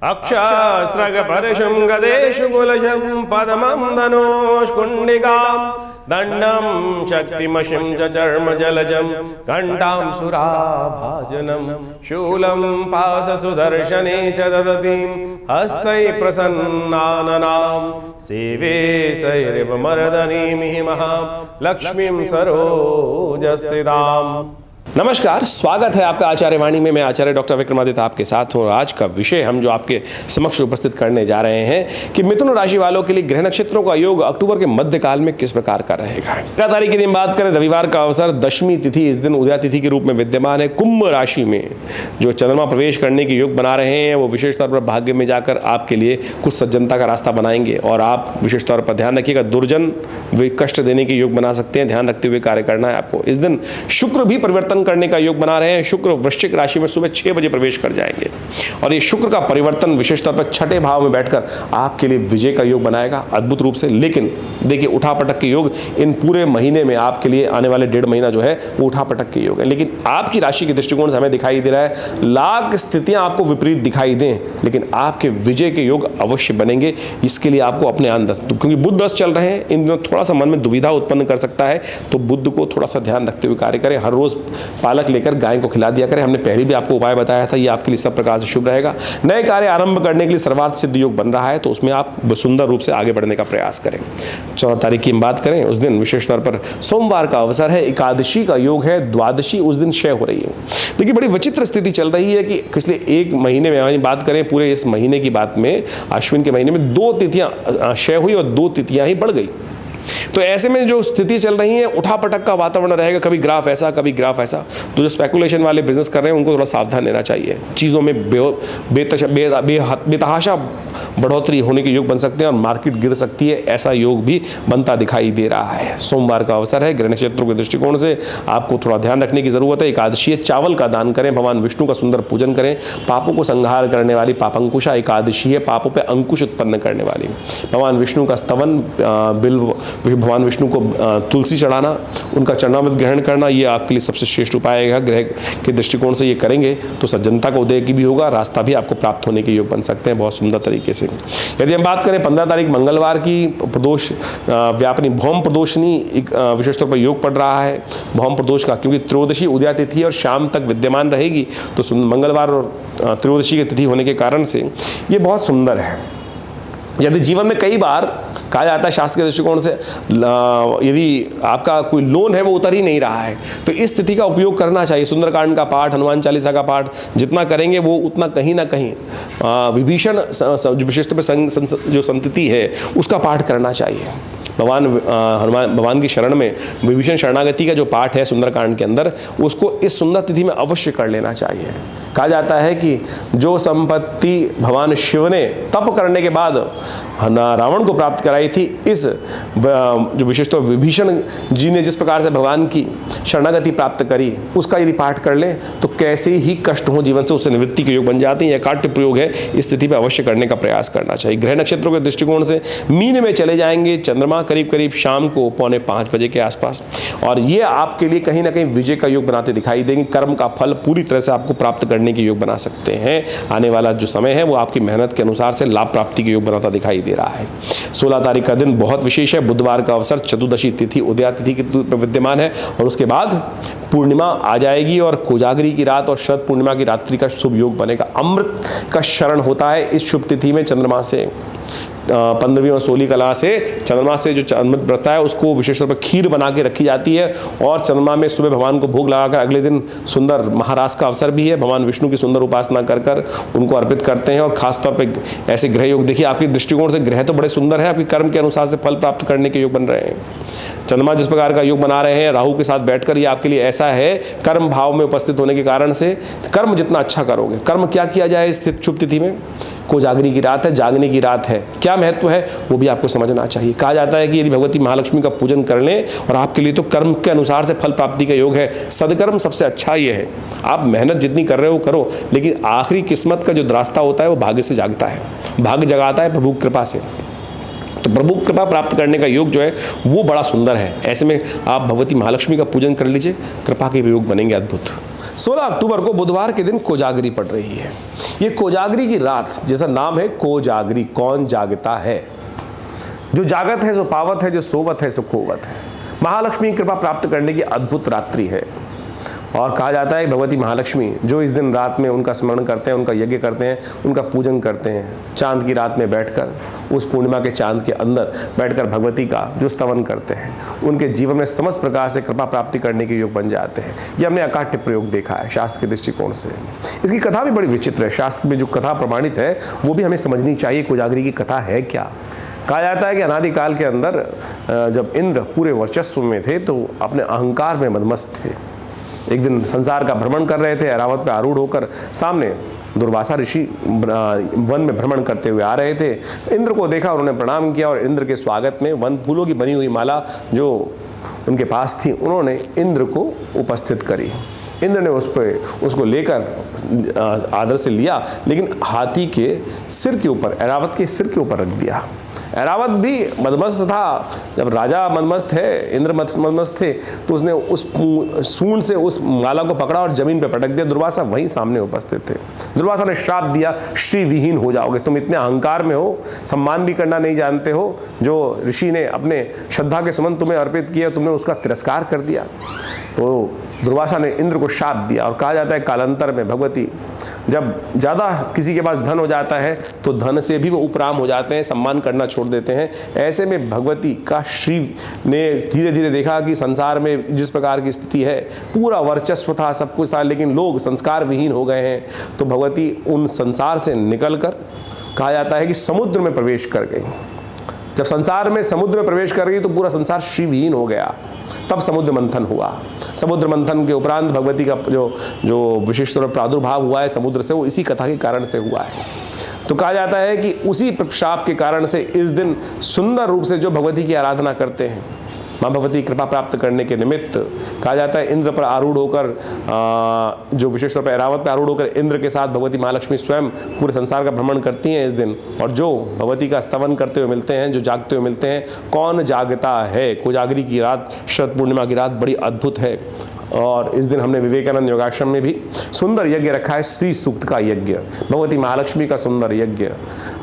अक्षास्त्रगपरशुं गदेषु कुलशं पदमं धनुष्कुण्डिकां दण्डं शक्तिमशिं च चर्मजलजं घण्टां सुराभाजनं शूलं पाशसुदर्शने च ददतीं हस्तैः प्रसन्नाननां सेवे सैर्वमर्दनीमिह लक्ष्मीं सरोजस्थिताम्। नमस्कार, स्वागत है आपका आचार्य वाणी में। मैं आचार्य डॉक्टर विक्रमादित्य आपके साथ हूँ। आज का विषय हम जो आपके समक्ष उपस्थित करने जा रहे हैं कि मिथुन राशि वालों के लिए ग्रह नक्षत्रों का योग अक्टूबर के मध्यकाल में किस प्रकार का रहेगा। 13 तारीख के दिन बात करें, रविवार का अवसर, दशमी तिथि इस दिन उदया तिथि के रूप में विद्यमान है। कुंभ राशि में जो चंद्रमा प्रवेश करने के योग बना रहे हैं वो विशेष तौर पर भाग्य में जाकर आपके लिए कुछ सज्जनता का रास्ता बनाएंगे और आप विशेष तौर पर ध्यान रखिएगा, दुर्जन वे कष्ट देने के योग बना सकते हैं। ध्यान रखते हुए कार्य करना है आपको। इस दिन शुक्र भी परिवर्तन करने का योग बना रहे हैं। शुक्र वृश्चिक राशि में सुबह 6 बजे प्रवेश कर जाएंगे और ये शुक्र का परिवर्तन विशेष तौर पर छठे भाव में बैठकर आपके लिए विजय का योग बनाएगा अद्भुत रूप से। लेकिन देखिए, उठापटक के योग इन पूरे महीने में आपके लिए आने वाले 1.5 महीना जो है वो उठापटक के योग है। लेकिन आपकी राशि के दृष्टिकोण से हमें दिखाई दे रहा है, लाख स्थितियां आपको विपरीत दिखाई दें लेकिन आपके विजय के योग अवश्य बनेंगे। इसके लिए आपको अपने अंदर, क्योंकि बुध 10 चल रहे हैं, इन दिनों थोड़ा सा मन में दुविधा उत्पन्न कर सकता है, तो बुध को थोड़ा सा ध्यान रखते हुए कार्य करें। हर रोज पालक लेकर गाय को खिला दिया करें। हमने पहले भी आपको उपाय बताया था, ये आपके लिए सब प्रकार से शुभ रहेगा। नए कार्य आरंभ करने के लिए सर्वार्थ सिद्ध योग बन रहा है, तो उसमें आप सुंदर रूप से आगे बढ़ने का प्रयास करें। 14 तारीख की हम बात करें, उस दिन विशेष तौर पर सोमवार का अवसर है, एकादशी का योग है, द्वादशी उस दिन क्षय हो रही है। देखिए, बड़ी विचित्र स्थिति चल रही है कि पिछले 1 महीने में बात करें, पूरे इस महीने की बात में, अश्विन के महीने में 2 तिथियां क्षय हुई और 2 तिथियां ही बढ़ गई। तो ऐसे में जो स्थिति चल रही है, उठापटक का वातावरण रहेगा, कभी ग्राफ ऐसा कभी ग्राफ ऐसा। तो जो स्पेकुलेशन वाले बिजनेस कर रहे हैं उनको थोड़ा सावधान लेना चाहिए। चीज़ों में बेतहाशा बढ़ोतरी होने के योग बन सकते हैं और मार्केट गिर सकती है, ऐसा योग भी बनता दिखाई दे रहा है। सोमवार का अवसर है, ग्रह नक्षत्रों के दृष्टिकोण से आपको थोड़ा ध्यान रखने की जरूरत है। एकादशी है, चावल का दान करें, भगवान विष्णु का सुंदर पूजन करें। पापों को संहार करने वाली पापंकुशा एकादशी है, पापों पर अंकुश उत्पन्न करने वाली। भगवान विष्णु का स्तवन, बिल्व, भगवान विष्णु को तुलसी चढ़ाना, उनका चरणामृत ग्रहण करना, ये आपके लिए सबसे श्रेष्ठ उपाय है। ग्रह के दृष्टिकोण से ये करेंगे तो सज्जनता का उदय की भी होगा, रास्ता भी आपको प्राप्त होने के योग बन सकते हैं बहुत सुंदर तरीके से। यदि हम बात करें 15 तारीख मंगलवार की, प्रदोष व्यापनी भौम प्रदोषनी विशेष तौर पर योग पड़ रहा है भौम प्रदोष का, क्योंकि त्रयोदशी उदया तिथि और शाम तक विद्यमान रहेगी, तो मंगलवार और त्रयोदशी की तिथि होने के कारण से ये बहुत सुंदर है। यदि जीवन में कई बार कहा जाता है शास्त्र के दृष्टिकोण से, यदि आपका कोई लोन है वो उतर ही नहीं रहा है, तो इस स्थिति का उपयोग करना चाहिए। सुंदरकांड का पाठ, हनुमान चालीसा का पाठ जितना करेंगे वो उतना कहीं ना कहीं विभीषण जो विशेष तौर पर जो संतति है उसका पाठ करना चाहिए। भगवान की शरण में विभीषण शरणागति का जो पाठ है सुंदरकांड के अंदर, उसको इस सुंदर तिथि में अवश्य कर लेना चाहिए। कहा जाता है कि जो संपत्ति भगवान शिव ने तप करने के बाद रावण को प्राप्त कराई थी, इस जो विशेषतः विभीषण जी ने जिस प्रकार से भगवान की शरणागति प्राप्त करी, उसका यदि पाठ कर ले तो कैसे ही कष्ट हो जीवन से उससे निवृत्ति के योग बन जाते हैं। यह काट्य प्रयोग है, इस स्थिति में अवश्य करने का प्रयास करना चाहिए। ग्रह नक्षत्रों के दृष्टिकोण से मीन में चले जाएंगे चंद्रमा करीब करीब शाम को 4:45 बजे के आसपास, और ये आपके लिए कहीं ना कहीं विजय का योग बनाते दिखाई देंगे। कर्म का फल पूरी तरह से आपको प्राप्त करने के योग बना सकते हैं। आने वाला जो समय है वो आपकी मेहनत के अनुसार से लाभ प्राप्ति के योग बनाता दिखाई दे रहा है। 16 तारीख का दिन बहुत विशेष है, बुधवार का अवसर, चतुर्दशी तिथि उदया तिथि के विद्यमान है और उसके बाद पूर्णिमा आ जाएगी और कोजागरी की रात और शरद पूर्णिमा की रात्रि का शुभ योग बनेगा। अमृत का शरण होता है इस शुभ तिथि में। चंद्रमा से 15वीं और 16वीं कला से चंद्रमा से जो अमृत बरसता है उसको विशेष तौर पर खीर बना के रखी जाती है और चंद्रमा में सुबह भगवान को भोग लगाकर अगले दिन सुंदर महारास का अवसर भी है। भगवान विष्णु की सुंदर उपासना कर कर उनको अर्पित करते हैं और खासतौर पर ऐसे ग्रह योग, देखिए आपके दृष्टिकोण से ग्रह तो बड़े सुंदर है, आपके कर्म के अनुसार से फल प्राप्त करने के योग बन रहे हैं। चंद्रमा जिस प्रकार का योग बना रहे हैं राहु के साथ बैठकर, ये आपके लिए ऐसा है, कर्म भाव में उपस्थित होने के कारण से कर्म जितना अच्छा करोगे। कर्म क्या किया जाए इस शुभ तिथि में? कोजागरी की रात है, जागने की रात है। क्या महत्व है वो भी आपको समझना चाहिए। कहा जाता है कि यदि भगवती महालक्ष्मी का पूजन कर लें और आपके लिए तो कर्म के अनुसार से फल प्राप्ति का योग है। सदकर्म सबसे अच्छा ये है, आप मेहनत जितनी कर रहे हो करो, लेकिन आखिरी किस्मत का जो रास्ता होता है वो भाग्य से जागता है, भाग्य जगाता है प्रभु कृपा से। तो प्रभु कृपा प्राप्त करने का योग जो है वो बड़ा सुंदर है। ऐसे में आप भगवती महालक्ष्मी का पूजन कर लीजिए, कृपा के योग बनेंगे अद्भुत। 16 अक्टूबर को बुधवार के दिन कोजागरी पड़ रही है। ये कोजागरी की रात, जैसा नाम है कोजागरी, कौन जागता है, जो जागत है सो पावत है, जो सोवत है सो खोवत है। महालक्ष्मी की कृपा प्राप्त करने की अद्भुत रात्रि है। और कहा जाता है भगवती महालक्ष्मी जो इस दिन रात में उनका स्मरण करते हैं, उनका यज्ञ करते हैं, उनका पूजन करते हैं, चांद की रात में बैठकर, उस पूर्णिमा के चांद के अंदर बैठकर भगवती का जो स्तवन करते हैं, उनके जीवन में समस्त प्रकार से कृपा प्राप्ति करने के योग बन जाते हैं। ये हमने अकाट्य प्रयोग देखा है शास्त्र के दृष्टिकोण से। इसकी कथा भी बड़ी विचित्र है। शास्त्र में जो कथा प्रमाणित है वो भी हमें समझनी चाहिए। कोजागरी की कथा है क्या? कहा जाता है कि अनादिकाल के अंदर जब इंद्र पूरे वर्चस्व में थे तो अपने अहंकार में मदमस्त थे। एक दिन संसार का भ्रमण कर रहे थे, ऐरावत पर आरूढ़ होकर सामने दुर्वासा ऋषि वन में भ्रमण करते हुए आ रहे थे। इंद्र को देखा, उन्होंने प्रणाम किया और इंद्र के स्वागत में वन फूलों की बनी हुई माला जो उनके पास थी उन्होंने इंद्र को उपस्थित करी। इंद्र ने उसको लेकर आदर से लिया, लेकिन हाथी के सिर के ऊपर, ऐरावत के सिर के ऊपर रख दिया। ऐरावत भी मदमस्त था। जब राजा मदमस्त है, इंद्र मदमस्त थे, तो उसने उस सूंड से उस माला को पकड़ा और जमीन पर पटक दिया। दुर्वासा वहीं सामने उपस्थित थे। दुर्वासा ने श्राप दिया, श्री विहीन हो जाओगे, तुम इतने अहंकार में हो, सम्मान भी करना नहीं जानते हो। जो ऋषि ने अपने श्रद्धा के सुमन तुम्हें अर्पित किया, तुमने उसका तिरस्कार कर दिया। तो दुर्वासा ने इंद्र को श्राप दिया। और कहा जाता है कालांतर में भगवती जब ज़्यादा किसी के पास धन हो जाता है तो धन से भी वो उपराम हो जाते हैं, सम्मान करना छोड़ देते हैं। ऐसे में भगवती का श्री ने धीरे धीरे देखा कि संसार में जिस प्रकार की स्थिति है, पूरा वर्चस्व था, सब कुछ था, लेकिन लोग संस्कार विहीन हो गए हैं। तो भगवती उन संसार से निकलकर, कहा जाता है कि समुद्र में प्रवेश कर गई। जब संसार में समुद्र में प्रवेश कर गई तो पूरा संसार श्रीविहीन हो गया। तब समुद्र मंथन हुआ। समुद्र मंथन के उपरांत भगवती का जो विशिष्ट प्रादुर्भाव हुआ है समुद्र से, वो इसी कथा के कारण से हुआ है। तो कहा जाता है कि उसी श्राप के कारण से इस दिन सुंदर रूप से जो भगवती की आराधना करते हैं, माँ भगवती कृपा प्राप्त करने के निमित्त, कहा जाता है इंद्र पर आरूढ़ होकर, जो विशेष तौर पर ऐरावत पर आरूढ़ होकर इंद्र के साथ भगवती महालक्ष्मी स्वयं पूरे संसार का भ्रमण करती हैं इस दिन। और जो भगवती का स्तवन करते हुए मिलते हैं, जो जागते हुए मिलते हैं, कौन जागता है। कोजागरी की रात, शरद पूर्णिमा की रात बड़ी अद्भुत है। और इस दिन हमने विवेकानंद योगाश्रम में भी सुंदर यज्ञ रखा है, श्री सूक्त का यज्ञ, भगवती महालक्ष्मी का सुंदर यज्ञ।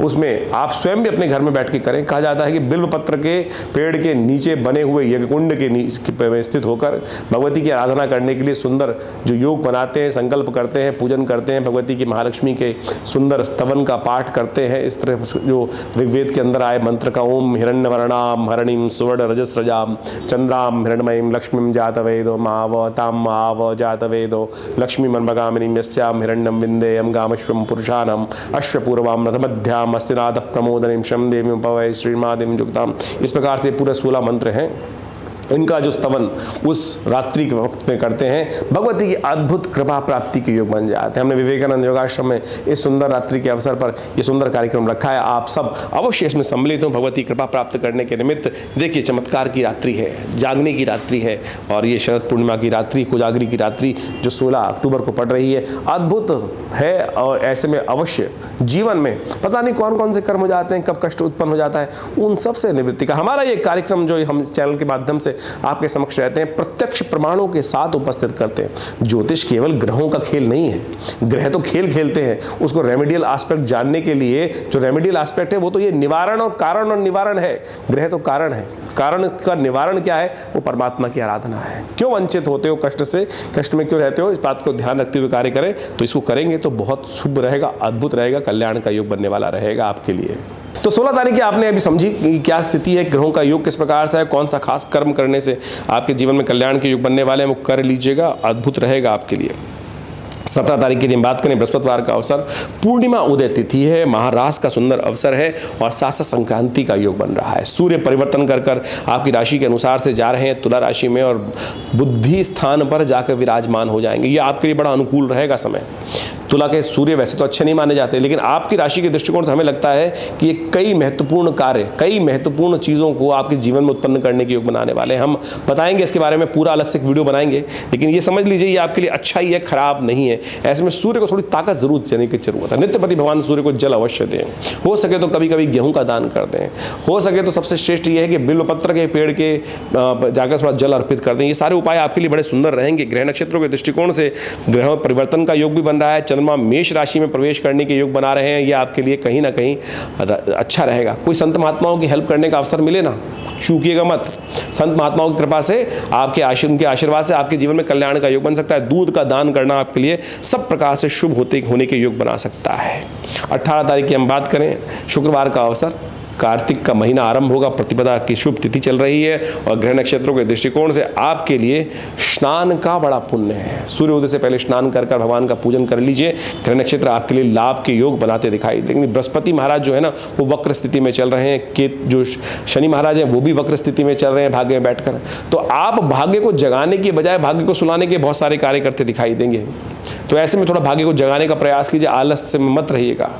उसमें आप स्वयं भी अपने घर में बैठ के करें। कहा जाता है कि बिल्व पत्र के पेड़ के नीचे बने हुए यज्ञ कुंड के नीचे स्थित होकर भगवती की आराधना करने के लिए सुंदर जो योग बनाते हैं, संकल्प करते हैं, पूजन करते हैं, भगवती की महालक्ष्मी के सुंदर स्तवन का पाठ करते हैं। इस तरह जो ऋग्वेद के अंदर आए मंत्र का, ओम हिरण्यवर्णाम हरणिम सुवर्ण रजस्रजाम चंद्राम हिरण्मयीम लक्ष्मीम जातवेदो माव ताम आव जातवेदो लक्ष्मी मनमगामिनीं यस्याम हिरण्यं विन्देयं गामश्वं पुरुषाणं अश्वपूर्वां रथमध्याम अस्तिनाथ प्रमोदनीं शम देवीं पवै श्रीमादिं युक्ताम। इस प्रकार से पूरे 16 मंत्र हैं। इनका जो स्तवन उस रात्रि के वक्त में करते हैं, भगवती की अद्भुत कृपा प्राप्ति के योग बन जाते हैं। हमने विवेकानंद योगाश्रम में इस सुंदर रात्रि के अवसर पर ये सुंदर कार्यक्रम रखा है। आप सब अवश्य इसमें सम्मिलित हों भगवती कृपा प्राप्त करने के निमित्त। देखिए, चमत्कार की रात्रि है, जागने की रात्रि है, और ये शरद पूर्णिमा की रात्रि, कोजागरी की रात्रि जो 16 अक्टूबर को पड़ रही है, अद्भुत है। और ऐसे में अवश्य जीवन में पता नहीं कौन कौन से कर्म हो जाते हैं, कब कष्ट उत्पन्न हो जाता है, उन सब से निवृत्ति का हमारा ये कार्यक्रम जो हम इस चैनल के माध्यम से आपके समक्ष रहते हैं, प्रत्यक्ष प्रमाणों के साथ उपस्थित करते हैं। ज्योतिष केवल ग्रहों का खेल नहीं है। ग्रह तो खेल खेलते हैं, उसको रेमेडियल एस्पेक्ट जानने के लिए जो रेमेडियल एस्पेक्ट है वो तो ये निवारण और कारण और निवारण है। ग्रह तो कारण है, कारण का निवारण क्या है? वो परमात्मा की आराधना है। क्यों वंचित होते हो कष्ट से, कष्ट में क्यों रहते हो, इस बात को ध्यान रखते हुए कार्य करें तो इसको करेंगे तो बहुत शुभ रहेगा, अद्भुत रहेगा, कल्याण का योग बनने वाला रहेगा आपके लिए। तो 16 तारीख आपने अभी समझी कि क्या स्थिति है, ग्रहों का योग किस प्रकार से है, कौन सा खास कर्म करने से आपके जीवन में कल्याण के योग बनने वाले हैं, वो कर लीजिएगा, अद्भुत रहेगा आपके लिए। 17 तारीख की दिन बात करें, बृहस्पतिवार का अवसर, पूर्णिमा उदय तिथि है, महारास का सुंदर अवसर है और साथ साथ संक्रांति का योग बन रहा है। सूर्य परिवर्तन कर कर आपकी राशि के अनुसार से जा रहे हैं तुला राशि में और बुद्धि स्थान पर जाकर विराजमान हो जाएंगे। ये आपके लिए बड़ा अनुकूल रहेगा समय। तुला के सूर्य वैसे तो अच्छे नहीं माने जाते, लेकिन आपकी राशि के दृष्टिकोण से हमें लगता है कि ये कई महत्वपूर्ण कार्य, कई महत्वपूर्ण चीज़ों को आपके जीवन में उत्पन्न करने के योग बनाने वाले हैं। हम बताएंगे इसके बारे में, पूरा अलग से एक वीडियो बनाएंगे, लेकिन ये समझ लीजिए ये आपके लिए अच्छा ही है, खराब नहीं है। ऐसे में सूर्य को थोड़ी ताकत जरूर देने की जरूरत है। नित्यपति भगवान सूर्य को जल अवश्य दें, हो सके तो कभी कभी गेहूं का दान कर दें, हो सके तो सबसे श्रेष्ठ ये है कि बिल्व पत्र के पेड़ के जाकर थोड़ा जल अर्पित कर दें। ये सारे उपाय आपके लिए बड़े सुंदर रहेंगे। ग्रह नक्षत्रों के दृष्टिकोण से ग्रह परिवर्तन का योग भी बन रहा है, चंद्रमा मेष राशि में प्रवेश करने के योग बना रहे हैं, ये आपके लिए कहीं ना कहीं अच्छा रहेगा। कोई संत महात्माओं की हेल्प करने का अवसर मिले ना, चूकिएगा मत। संत महात्माओं की कृपा से, उनके आशीर्वाद से आपके जीवन में कल्याण का योग बन सकता है। दूध का दान करना आपके लिए सब प्रकार से शुभ होने के योग बना सकता है। 18 तारीख की हम बात करें, शुक्रवार का अवसर, कार्तिक का महीना आरंभ होगा, प्रतिपदा की शुभ तिथि चल रही है और ग्रह नक्षत्रों के दृष्टिकोण से आपके लिए स्नान का बड़ा पुण्य है। सूर्योदय से पहले स्नान कर भगवान का पूजन कर लीजिए। ग्रह नक्षत्र आपके लिए लाभ के योग बनाते दिखाई। लेकिन बृहस्पति महाराज जो है ना, वो वक्र स्थिति में चल रहे हैं। जो शनि महाराज हैं वो भी वक्र स्थिति में चल रहे हैं भाग्य में बैठकर। तो आप भाग्य को जगाने की बजाय भाग्य को सुलाने के बहुत सारे कार्य करते दिखाई देंगे। तो ऐसे में थोड़ा भाग्य को जगाने का प्रयास कीजिए, आलस से मत रहिएगा।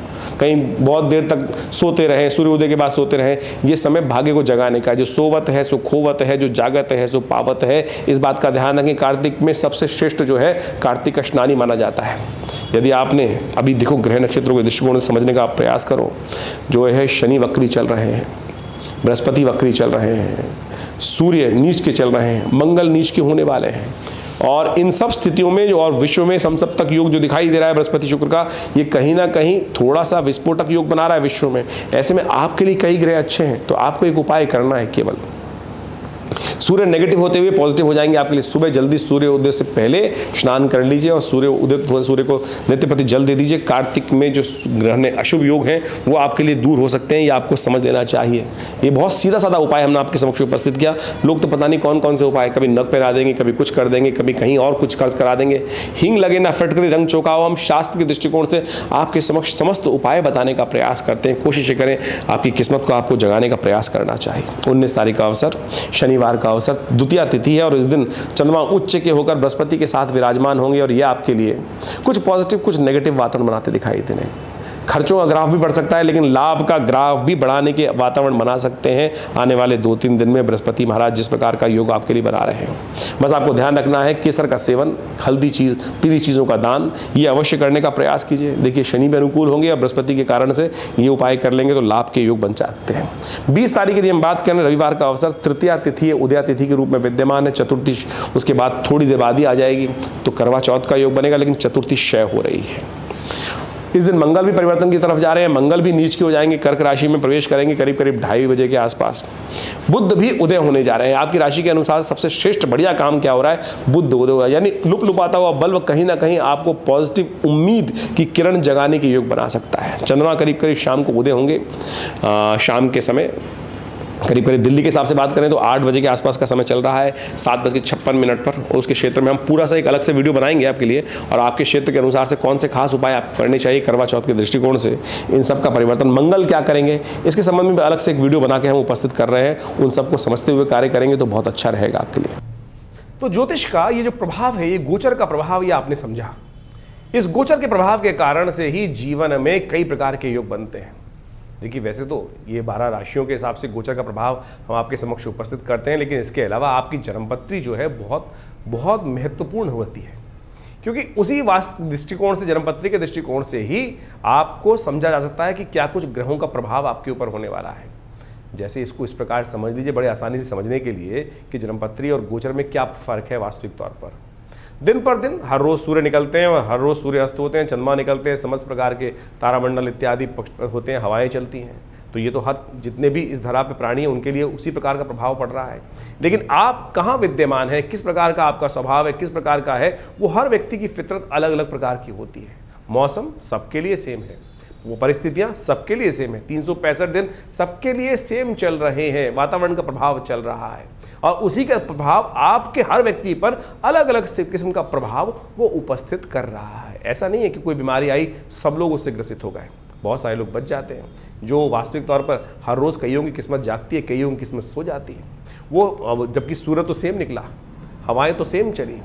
कहीं बहुत देर तक सोते रहें, सूर्योदय के बाद सोते रहें, ये समय भाग्य को जगाने का। जो सोवत है सो खोवत है, जो जागत है सो पावत है, इस बात का ध्यान रखें। कार्तिक में सबसे श्रेष्ठ जो है कार्तिक स्नानी माना जाता है। यदि आपने अभी देखो ग्रह नक्षत्रों के दृष्टिकोण से समझने का आप प्रयास करो, जो है शनि वक्री चल रहे हैं, बृहस्पति वक्री चल रहे हैं, सूर्य नीच के चल रहे हैं, मंगल नीच के होने वाले हैं। और इन सब स्थितियों में और विश्व में समसप्तक योग जो दिखाई दे रहा है बृहस्पति शुक्र का, ये कहीं ना कहीं थोड़ा सा विस्फोटक योग बना रहा है विश्व में। ऐसे में आपके लिए कई ग्रह अच्छे हैं, तो आपको एक उपाय करना है। केवल सूर्य नेगेटिव होते हुए पॉजिटिव हो जाएंगे आपके लिए। सुबह जल्दी सूर्य उदय से पहले स्नान कर लीजिए और सूर्य को नित्य प्रति जल दे दीजिए। कार्तिक में जो ग्रह ने अशुभ योग हैं वो आपके लिए दूर हो सकते हैं, ये आपको समझ लेना चाहिए। ये बहुत सीधा साधा उपाय हमने आपके समक्ष उपस्थित किया। लोग तो पता नहीं कौन कौन से उपाय, कभी नक पहना देंगे, कभी कुछ कर देंगे, कभी कहीं और कुछ कर्ज करा देंगे। हिंग लगे ना फटकरी रंग चौकाओ। हम शास्त्र के दृष्टिकोण से आपके समक्ष समस्त उपाय बताने का प्रयास करते हैं। कोशिश करें आपकी किस्मत को आपको जगाने का प्रयास करना चाहिए। 19 तारीख का अवसर, शनिवार का अवसर, द्वितीया तिथि है और इस दिन चंद्रमा उच्च के होकर बृहस्पति के साथ विराजमान होंगे और ये आपके लिए कुछ पॉजिटिव कुछ नेगेटिव वातावरण बनाते दिखाई दे रहे हैं। खर्चों का ग्राफ भी बढ़ सकता है, लेकिन लाभ का ग्राफ भी बढ़ाने के वातावरण बना सकते हैं आने वाले 2-3 दिन में बृहस्पति महाराज जिस प्रकार का योग आपके लिए बना रहे हैं। बस आपको ध्यान रखना है, केसर का सेवन, हल्दी चीज़, पीली चीज़ों का दान, ये अवश्य करने का प्रयास कीजिए। देखिए शनि भी अनुकूल होंगे और बृहस्पति के कारण से ये उपाय कर लेंगे तो लाभ के योग बन जाते हैं। 20 तारीख यदि हम बात करें, रविवार का अवसर, तृतीया तिथि उदया तिथि के रूप में विद्यमान है। चतुर्थी उसके बाद थोड़ी देर बाद ही आ जाएगी, तो करवा चौथ का योग बनेगा, लेकिन चतुर्थी क्षय हो रही है। इस दिन मंगल भी परिवर्तन की तरफ जा रहे हैं। मंगल भी नीच के हो जाएंगे, कर्क राशि में प्रवेश करेंगे करीब 2:30 बजे के आसपास। बुध भी उदय होने जा रहे हैं। आपकी राशि के अनुसार सबसे श्रेष्ठ बढ़िया काम क्या हो रहा है, बुध उदय हो रहा है। यानी लुपाता हुआ बल्ब कहीं ना कहीं आपको पॉजिटिव उम्मीद की किरण जगाने के योग बना सकता है। चंद्रमा करीब शाम को उदय होंगे, शाम के समय करीब दिल्ली के हिसाब से बात करें तो 8 बजे के आसपास का समय चल रहा है, 7:56 पर। और उसके क्षेत्र में हम पूरा सा एक अलग से वीडियो बनाएंगे आपके लिए, और आपके क्षेत्र के अनुसार से कौन से खास उपाय आप करने चाहिए करवा चौथ के दृष्टिकोण से, इन सब का परिवर्तन, मंगल क्या करेंगे इसके संबंध में अलग से एक वीडियो बना के हम उपस्थित कर रहे हैं। उन सबको समझते हुए कार्य करेंगे तो बहुत अच्छा रहेगा आपके लिए। तो ज्योतिष का ये जो प्रभाव है, ये गोचर का प्रभाव, ये आपने समझा। इस गोचर के प्रभाव के कारण से ही जीवन में कई प्रकार के योग बनते हैं। देखिए वैसे तो ये 12 राशियों के हिसाब से गोचर का प्रभाव हम आपके समक्ष उपस्थित करते हैं, लेकिन इसके अलावा आपकी जन्मपत्री जो है बहुत बहुत महत्वपूर्ण होती है, क्योंकि उसी वास्तु दृष्टिकोण से, जन्मपत्री के दृष्टिकोण से ही आपको समझा जा सकता है कि क्या कुछ ग्रहों का प्रभाव आपके ऊपर होने वाला है। जैसे इसको इस प्रकार समझ लीजिए बड़े आसानी से समझने के लिए कि जन्मपत्री और गोचर में क्या फ़र्क है वास्तविक तौर पर। दिन पर दिन हर रोज़ सूर्य निकलते हैं और हर रोज़ सूर्य अस्त होते हैं, चंद्रमा निकलते हैं, समस्त प्रकार के तारामंडल इत्यादि होते हैं, हवाएं चलती हैं। तो ये तो हर जितने भी इस धरा पे प्राणी हैं उनके लिए उसी प्रकार का प्रभाव पड़ रहा है। लेकिन आप कहाँ विद्यमान है, किस प्रकार का आपका स्वभाव है, किस प्रकार का है, वो हर व्यक्ति की फितरत अलग अलग प्रकार की होती है। मौसम सबके लिए सेम है, वो परिस्थितियां सबके लिए सेम है, 365 दिन सबके लिए सेम चल रहे हैं, वातावरण का प्रभाव चल रहा है और उसी का प्रभाव आपके हर व्यक्ति पर अलग अलग किस्म का प्रभाव वो उपस्थित कर रहा है। ऐसा नहीं है कि कोई बीमारी आई सब लोग उससे ग्रसित हो गए, बहुत सारे लोग बच जाते हैं। जो वास्तविक तौर पर हर रोज़ कईयों की किस्मत जागती है, कईयों की किस्मत सो जाती है। वो जबकि सूरज तो सेम निकला, हवाएं तो सेम चली,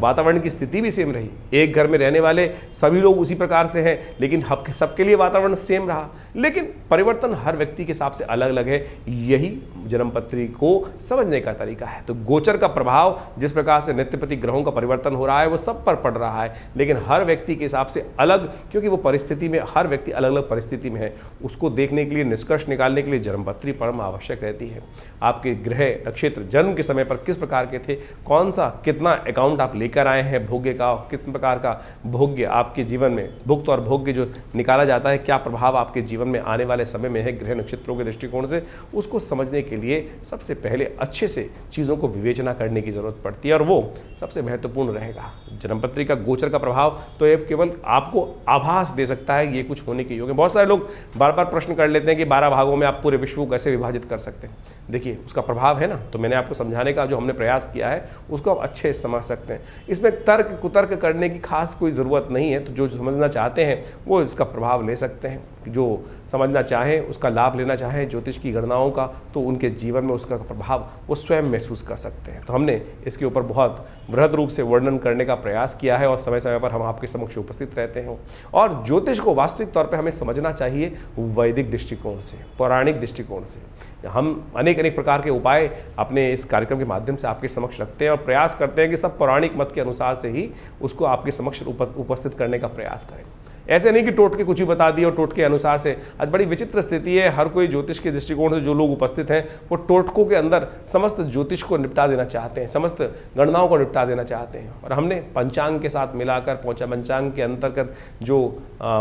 वातावरण की स्थिति भी सेम रही, एक घर में रहने वाले सभी लोग उसी प्रकार से हैं, लेकिन सबके लिए वातावरण सेम रहा, लेकिन परिवर्तन हर व्यक्ति के हिसाब से अलग अलग है। यही जन्मपत्री को समझने का तरीका है। तो गोचर का प्रभाव जिस प्रकार से नित्य प्रति ग्रहों का परिवर्तन हो रहा है वो सब पर पड़ रहा है, लेकिन हर व्यक्ति के हिसाब से अलग, क्योंकि वो परिस्थिति में, हर व्यक्ति अलग अलग परिस्थिति में है। उसको देखने के लिए, निष्कर्ष निकालने के लिए जन्मपत्री परम आवश्यक रहती है। आपके ग्रह नक्षत्र जन्म के समय पर किस प्रकार के थे, कौन सा कितना अकाउंट आप लेके लेकर आए हैं भोग्य का, किस प्रकार का भोग्य आपके जीवन में, भुक्त और भोग्य जो निकाला जाता है, क्या प्रभाव आपके जीवन में आने वाले समय में है ग्रह नक्षत्रों के दृष्टिकोण से, उसको समझने के लिए सबसे पहले अच्छे से चीज़ों को विवेचना करने की ज़रूरत पड़ती है और वो सबसे महत्वपूर्ण रहेगा। जन्मपत्री का गोचर का प्रभाव तो ये केवल आपको आभास दे सकता है ये कुछ होने के योग है। बहुत सारे लोग बार बार प्रश्न कर लेते हैं कि 12 भागों में आप पूरे विश्व को कैसे विभाजित कर सकते हैं। देखिए उसका प्रभाव है ना, तो मैंने आपको समझाने का जो हमने प्रयास किया है उसको आप अच्छे से समझ सकते हैं। इसमें तर्क कुतर्क करने की खास कोई ज़रूरत नहीं है, तो जो समझना चाहते हैं वो इसका प्रभाव ले सकते हैं, जो समझना चाहें उसका लाभ लेना चाहें ज्योतिष की गणनाओं का, तो उनके जीवन में उसका प्रभाव वो स्वयं महसूस कर सकते हैं। तो हमने इसके ऊपर बहुत वृहद रूप से वर्णन करने का प्रयास किया है और समय समय पर हम आपके समक्ष उपस्थित रहते हैं। और ज्योतिष को वास्तविक तौर पे हमें समझना चाहिए वैदिक दृष्टिकोण से, पौराणिक दृष्टिकोण से। हम अनेक प्रकार के उपाय अपने इस कार्यक्रम के माध्यम से आपके समक्ष रखते हैं और प्रयास करते हैं कि सब पौराणिक मत के अनुसार से ही उसको आपके समक्ष उपस्थित करने का प्रयास करें। ऐसे नहीं कि टोटके कुछ ही बता दिए और टोटके अनुसार से। आज बड़ी विचित्र स्थिति है, हर कोई ज्योतिष के दृष्टिकोण से जो लोग उपस्थित हैं वो टोटकों के अंदर समस्त ज्योतिष को निपटा देना चाहते हैं, समस्त गणनाओं को निपटा देना चाहते हैं। और हमने पंचांग के साथ मिलाकर पंचांग के अंतर्गत जो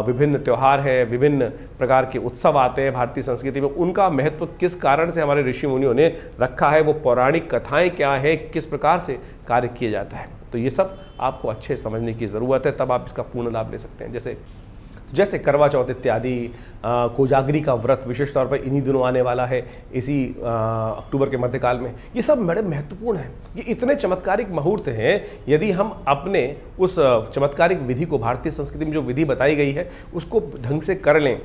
विभिन्न त्यौहार है, विभिन्न प्रकार के उत्सव आते हैं भारतीय संस्कृति में, उनका महत्व किस कारण से हमारे ऋषि मुनियों ने रखा है, वो पौराणिक कथाएं क्या है, किस प्रकार से कार्य किया जाता है, तो ये सब आपको अच्छे समझने की ज़रूरत है, तब आप इसका पूर्ण लाभ ले सकते हैं। जैसे करवा चौथ इत्यादि, कोजागरी का व्रत विशेष तौर पर इन्हीं दिनों आने वाला है, इसी अक्टूबर के मध्यकाल में। ये सब बड़े महत्वपूर्ण हैं, ये इतने चमत्कारिक मुहूर्त हैं। यदि हम अपने उस चमत्कारिक विधि को, भारतीय संस्कृति में जो विधि बताई गई है उसको ढंग से कर लें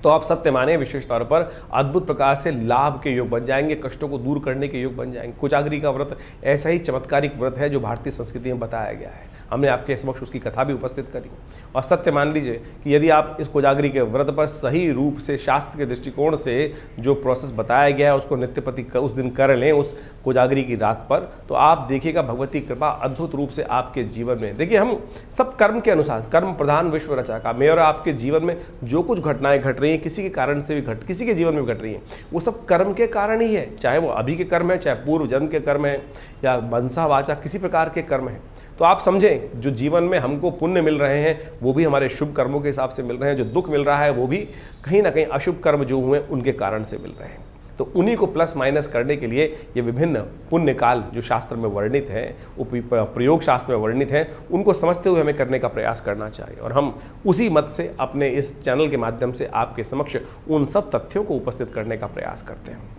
तो आप सत्य माने विशेष तौर पर अद्भुत प्रकार से लाभ के योग बन जाएंगे, कष्टों को दूर करने के योग बन जाएंगे। कोजागरी का व्रत ऐसा ही चमत्कारिक व्रत है जो भारतीय संस्कृति में बताया गया है। हमने आपके समक्ष उसकी कथा भी उपस्थित करी और सत्य मान लीजिए कि यदि आप इस कोजागरी के व्रत पर सही रूप से शास्त्र के दृष्टिकोण से जो प्रोसेस बताया गया है उसको नित्यपति उस दिन कर लें, उस कोजागरी की रात पर, तो आप देखिएगा भगवती कृपा अद्भुत रूप से आपके जीवन में। देखिए हम सब कर्म के अनुसार, कर्म प्रधान विश्व रचा का, मैं और आपके जीवन में जो कुछ घटनाएं घट रही हैं किसी के कारण से भी किसी के जीवन में भी घट रही हैं, वो सब कर्म के कारण ही है। चाहे वो अभी के कर्म है, चाहे पूर्व जन्म के कर्म है, या मनसा वाचा किसी प्रकार के कर्म है। तो आप समझें जो जीवन में हमको पुण्य मिल रहे हैं वो भी हमारे शुभ कर्मों के हिसाब से मिल रहे हैं, जो दुख मिल रहा है वो भी कहीं ना कहीं अशुभ कर्म जो हुए उनके कारण से मिल रहे हैं। तो उन्हीं को प्लस माइनस करने के लिए ये विभिन्न पुण्य काल जो शास्त्र में वर्णित है, प्रयोग शास्त्र में वर्णित है, उनको समझते हुए हमें करने का प्रयास करना चाहिए। और हम उसी मत से अपने इस चैनल के माध्यम से आपके समक्ष उन सब तथ्यों को उपस्थित करने का प्रयास करते हैं।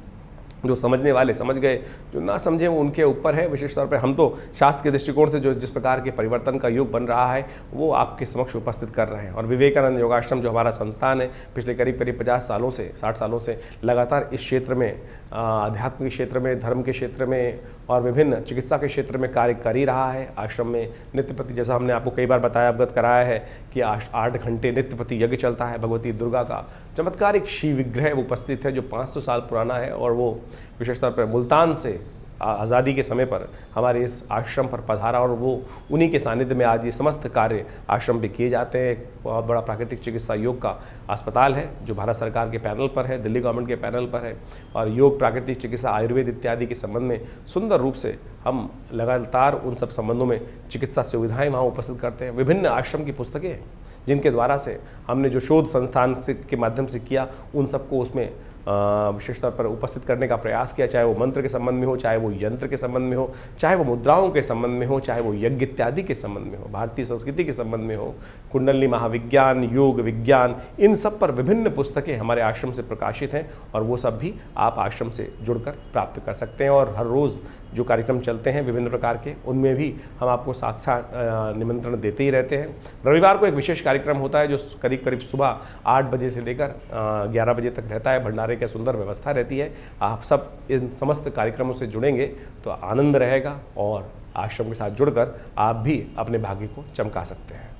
जो समझने वाले समझ गए, जो ना समझे वो उनके ऊपर है। विशेष तौर पे हम तो शास्त्र के दृष्टिकोण से जो जिस प्रकार के परिवर्तन का युग बन रहा है वो आपके समक्ष उपस्थित कर रहे हैं। और विवेकानंद योगाश्रम जो हमारा संस्थान है पिछले करीब 50 सालों से, 60 सालों से लगातार इस क्षेत्र में, आध्यात्म के क्षेत्र में, धर्म के क्षेत्र में और विभिन्न चिकित्सा के क्षेत्र में कार्य कर ही रहा है। आश्रम में नित्यपति, जैसा हमने आपको कई बार बताया, अवगत कराया है कि 8 घंटे नित्यपति यज्ञ चलता है। भगवती दुर्गा का चमत्कारिक शिव विग्रह उपस्थित है जो 500 साल पुराना है और वो विशेष तौर पर मुल्तान से आज़ादी के समय पर हमारे इस आश्रम पर पधारा और वो उन्हीं के सानिध्य में आज ये समस्त कार्य आश्रम पे किए जाते हैं। एक बहुत बड़ा प्राकृतिक चिकित्सा योग का अस्पताल है जो भारत सरकार के पैनल पर है, दिल्ली गवर्नमेंट के पैनल पर है। और योग, प्राकृतिक चिकित्सा, आयुर्वेद इत्यादि के संबंध में सुंदर रूप से हम लगातार उन सब संबंधों में चिकित्सा सुविधाएँ वहाँ उपस्थित करते हैं। विभिन्न आश्रम की पुस्तकें हैं जिनके द्वारा से हमने जो शोध संस्थान से के माध्यम से किया उन सबको उसमें विशेष तौर पर उपस्थित करने का प्रयास किया, चाहे वो मंत्र के संबंध में हो, चाहे वो यंत्र के संबंध में हो, चाहे वो मुद्राओं के संबंध में हो, चाहे वो यज्ञ इत्यादि के संबंध में हो, भारतीय संस्कृति के संबंध में हो, कुंडली महाविज्ञान, योग विज्ञान, इन सब पर विभिन्न पुस्तकें हमारे आश्रम से प्रकाशित हैं और वो सब भी आप आश्रम से जुड़कर प्राप्त कर सकते हैं। और हर रोज़ जो कार्यक्रम चलते हैं विभिन्न प्रकार के, उनमें भी हम आपको साक्षात निमंत्रण देते ही रहते हैं। रविवार को एक विशेष कार्यक्रम होता है जो करीब सुबह 8 बजे से लेकर 11 बजे तक रहता है। भंडारे की सुंदर व्यवस्था रहती है। आप सब इन समस्त कार्यक्रमों से जुड़ेंगे तो आनंद रहेगा और आश्रम के साथ जुड़कर आप भी अपने भाग्य को चमका सकते हैं।